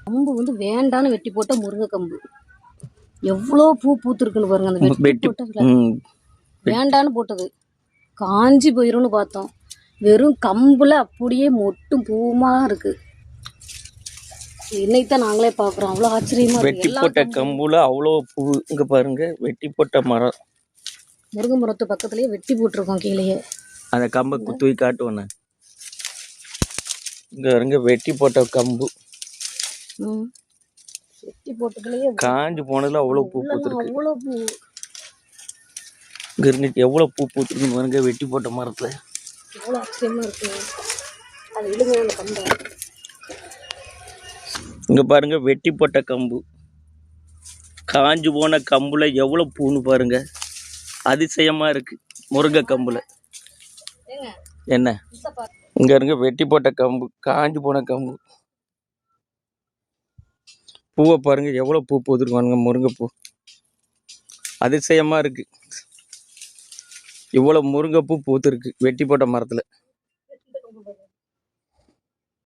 கம்பு வந்து வேண்டான்னு வெட்டி போட்ட முருங்கை கம்பு எவ்வளோ பூ பூத்துருக்குன்னு பாருங்க. அந்த வெட்டி போட்ட வேண்டான்னு போட்டது காஞ்சி போயிரும்னு பார்த்தோம். வெறும் கம்புல அப்படியே மொட்டும் பூமா இருக்கு. இன்னைக்கு தான் நாங்களே பார்க்குறோம். அவ்வளோ ஆச்சரியமா இருக்கு. வெட்டி போட்ட கம்புல அவ்வளோ பூ. இங்க பாருங்க, வெட்டி போட்ட மரம். முருங்கை மரத்து பக்கத்துலயே வெட்டி போட்டிருக்கோம் கீழேயே. அந்த கம்பை குத்துவி காட்டுவேன். இங்க பாருங்க, வெட்டி போட்ட கம்பு. வெட்டி போட்டதுலயே காஞ்சி போனதுல அவ்வளோ பூ பூத்துருக்கு. அவ்வளோ பூ இங்க இருந்துட்டு எவ்வளோ பூ பூத்துருக்குன்னு பாருங்க. வெட்டி போட்ட மரத்துல எவ்வளோ ஆச்சரியமா இருக்கு. அது இழுங்க அந்த கம்பை. இங்க பாருங்க, வெட்டி போட்ட கம்பு. காஞ்சு போன கம்புல எவ்வளோ பூன்னு பாருங்க. அதிசயமா இருக்கு முருங்கை கம்புல. என்ன இங்க இருங்க, வெட்டி போட்ட கம்பு, காஞ்சு போன கம்பு. பூவை பாருங்க, எவ்வளவு பூ பூத்துருக்கானுங்க. முருங்கைப்பூ அதிசயமா இருக்கு. இவ்வளவு முருங்கைப்பூ பூத்துருக்கு வெட்டி போட்ட மரத்துல.